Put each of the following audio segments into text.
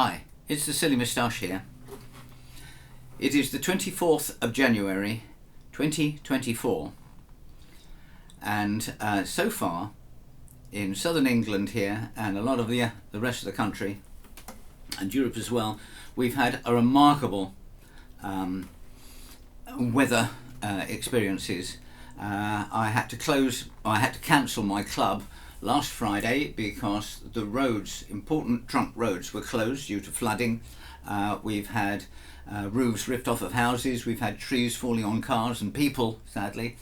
Hi, it's the Silly Moustache here. It is the 24th of January 2024 and so far in southern England here and a lot of the rest of the country and Europe as well, we've had a remarkable weather experiences. I had to cancel my club last Friday because the roads, important trunk roads, were closed due to flooding. We've had roofs ripped off of houses, we've had trees falling on cars and people, sadly,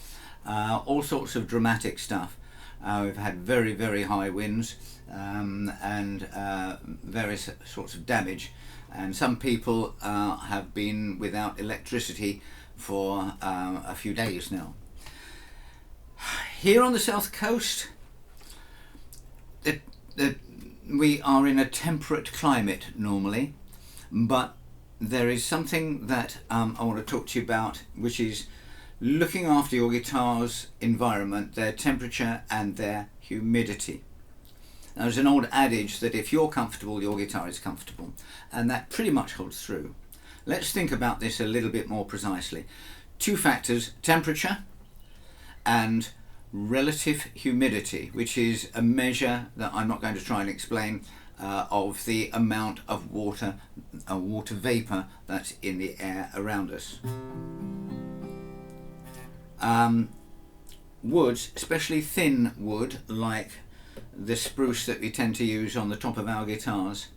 all sorts of dramatic stuff. We've had very, very high winds and various sorts of damage, and some people have been without electricity for a few days now. Here on the south coast, we are in a temperate climate normally, but there is something that I want to talk to you about, which is looking after your guitar's environment, their temperature and their humidity. Now, there's an old adage that if you're comfortable, your guitar is comfortable, and that pretty much holds true. Let's think about this a little bit more precisely. Two factors: temperature and relative humidity, which is a measure that I'm not going to try and explain of the amount of water vapor that's in the air around us. Woods, especially thin wood like the spruce that we tend to use on the top of our guitars,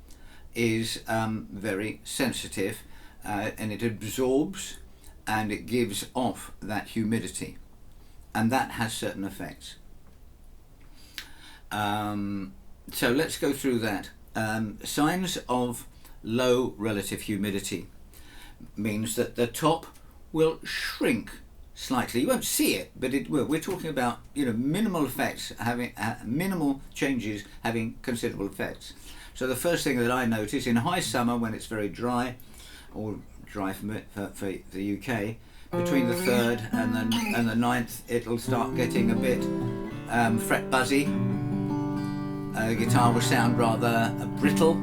is very sensitive and it absorbs and it gives off that humidity, and that has certain effects. So let's go through that. Signs of low relative humidity means that the top will shrink slightly. You won't see it, but it will. We're talking about, minimal effects having minimal changes having considerable effects. So the first thing that I notice in high summer, when it's very dry, or dry for the UK, between the 3rd and the 9th, it'll start getting a bit fret buzzy. The guitar will sound rather brittle.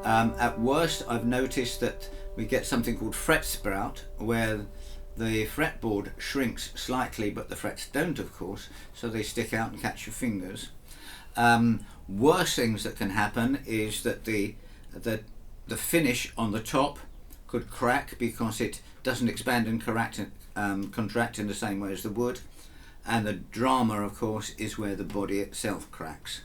At worst, I've noticed that we get something called fret sprout, where the fretboard shrinks slightly, but the frets don't, of course, so they stick out and catch your fingers. Worse things that can happen is that the finish on the top could crack because it doesn't expand and contract in the same way as the wood, and the drama, of course, is where the body itself cracks.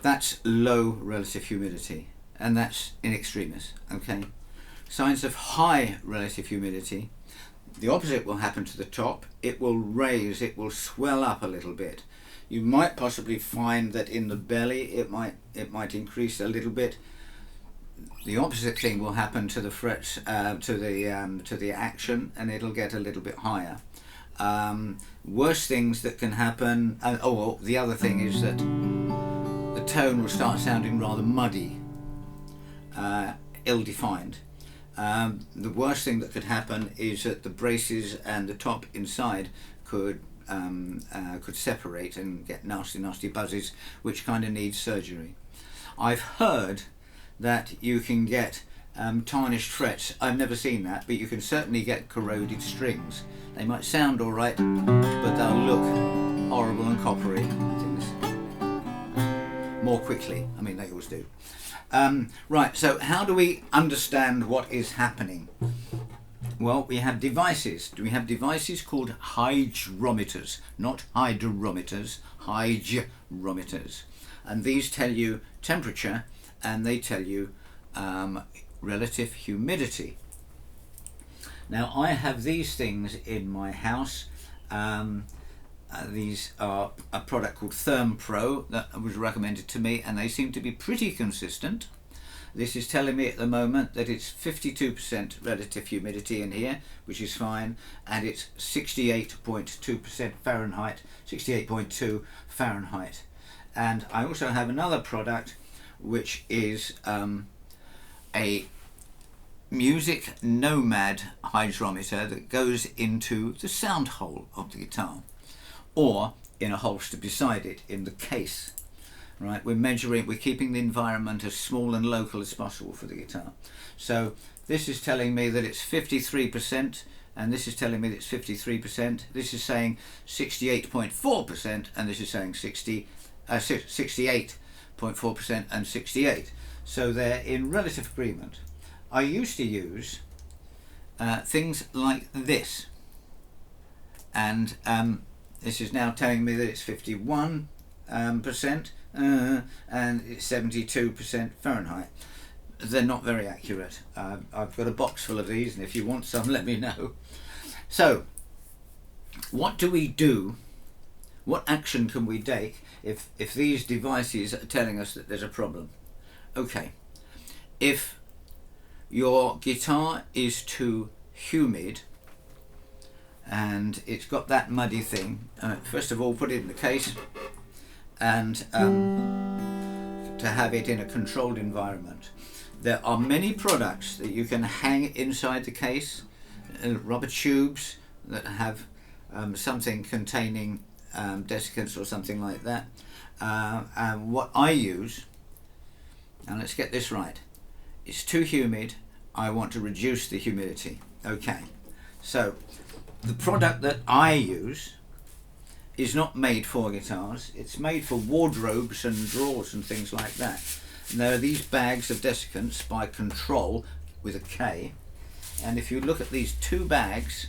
That's low relative humidity, and that's in extremis. Okay. Signs of high relative humidity: the opposite will happen to the top. It will raise, it will swell up a little bit. You might possibly find that in the belly it might increase a little bit. The opposite thing will happen to the frets, to the action, and it'll get a little bit higher. Worse things that can happen. The other thing is that the tone will start sounding rather muddy, ill-defined. The worst thing that could happen is that the braces and the top inside could separate and get nasty buzzes, which kind of needs surgery. I've heard that you can get tarnished frets. I've never seen that, but you can certainly get corroded strings. They might sound all right, but they'll look horrible and coppery things more quickly. I mean, they always do. Right, so how do we understand what is happening? Well, we have devices. We have devices called hygrometers, not hydrometers, hygrometers. And these tell you temperature and they tell you relative humidity. Now, I have these things in my house. These are a product called ThermPro that was recommended to me, and they seem to be pretty consistent. This is telling me at the moment that it's 52% relative humidity in here, which is fine, and it's 68.2% Fahrenheit, 68.2 Fahrenheit. And I also have another product which is a Music Nomad hydrometer that goes into the sound hole of the guitar, or in a holster beside it in the case. right? We're keeping the environment as small and local as possible for the guitar. So this is telling me that it's 53%, and this is telling me that it's 53%. This is saying 68.4%, and this is saying 68.4% and 68. So they're in relative agreement. I used to use things like this, and this is now telling me that it's 51%, and it's 72% Fahrenheit. They're not very accurate. I've got a box full of these, and if you want some, let me know. So what do we do? What action can we take if these devices are telling us that there's a problem? Okay, if your guitar is too humid and it's got that muddy thing, first of all put it in the case, and to have it in a controlled environment. There are many products that you can hang inside the case, rubber tubes that have something containing desiccants or something like that. And what I use, and let's get this right, it's too humid, I want to reduce the humidity. Okay, so the product that I use is not made for guitars, it's made for wardrobes and drawers and things like that. And there are these bags of desiccants by Control with a K, and if you look at these two bags,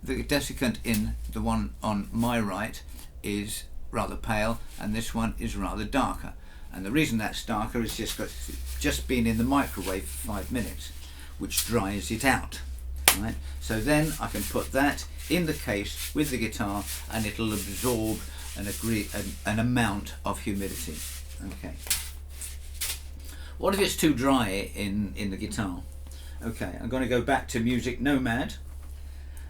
the desiccant in the one on my right is rather pale and this one is rather darker, and the reason that's darker is just been in the microwave for 5 minutes, which dries it out, right? So then I can put that in the case with the guitar and it'll absorb an amount of humidity. Okay, what if it's too dry in the guitar? Okay, I'm going to go back to Music Nomad,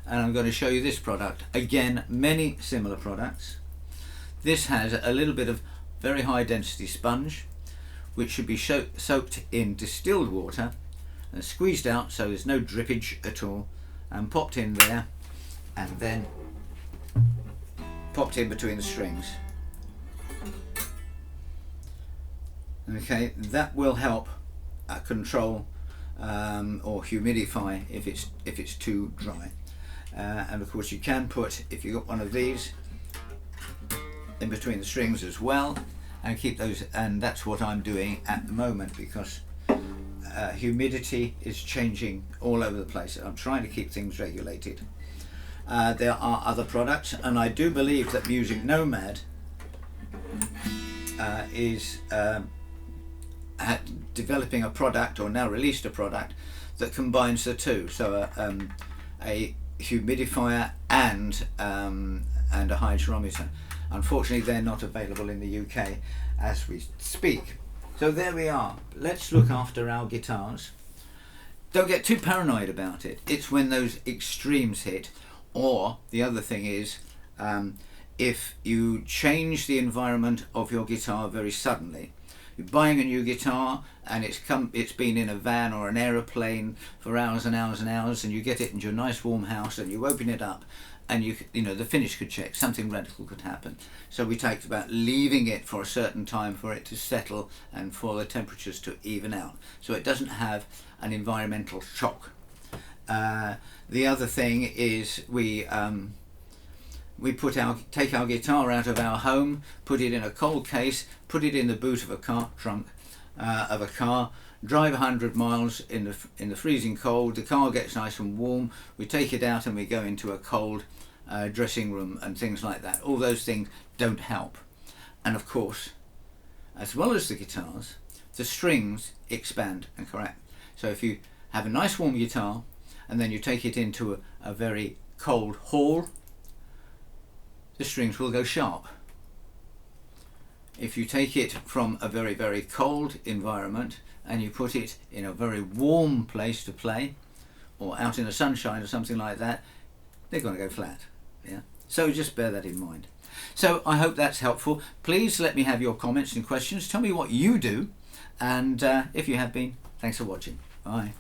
and I'm going to show you this product. Again, many similar products. This has a little bit of very high density sponge, which should be soaked in distilled water and squeezed out so there's no drippage at all, and popped in there, and then popped in between the strings. Okay, that will help control or humidify if it's too dry. And of course you can put, if you've got one of these, in between the strings as well, and keep those, and that's what I'm doing at the moment because humidity is changing all over the place. I'm trying to keep things regulated. There are other products, and I do believe that Music Nomad is developing a product, or now released a product, that combines the two. So a humidifier and a hydrometer. Unfortunately, they're not available in the UK as we speak. So there we are. Let's look after our guitars. Don't get too paranoid about it. It's when those extremes hit. Or the other thing is, if you change the environment of your guitar very suddenly. You're buying a new guitar and it's been in a van or an aeroplane for hours and hours and hours, and you get it into your nice warm house and you open it up, and you know the finish could check, something radical could happen. So we talked about leaving it for a certain time for it to settle and for the temperatures to even out, so it doesn't have an environmental shock. The other thing is we take our guitar out of our home, put it in a cold case, put it in the boot of a car, trunk of a car, drive 100 miles in the freezing cold. The car gets nice and warm. We take it out and we go into a cold dressing room and things like that. All those things don't help. And of course, as well as the guitars, the strings expand and crack. So if you have a nice warm guitar and then you take it into a very cold hall, the strings will go sharp. If you take it from a very, very cold environment and you put it in a very warm place to play, or out in the sunshine or something like that, they're going to go flat. Yeah. So just bear that in mind. So I hope that's helpful. Please let me have your comments and questions. Tell me what you do, and if you have been, thanks for watching. Bye.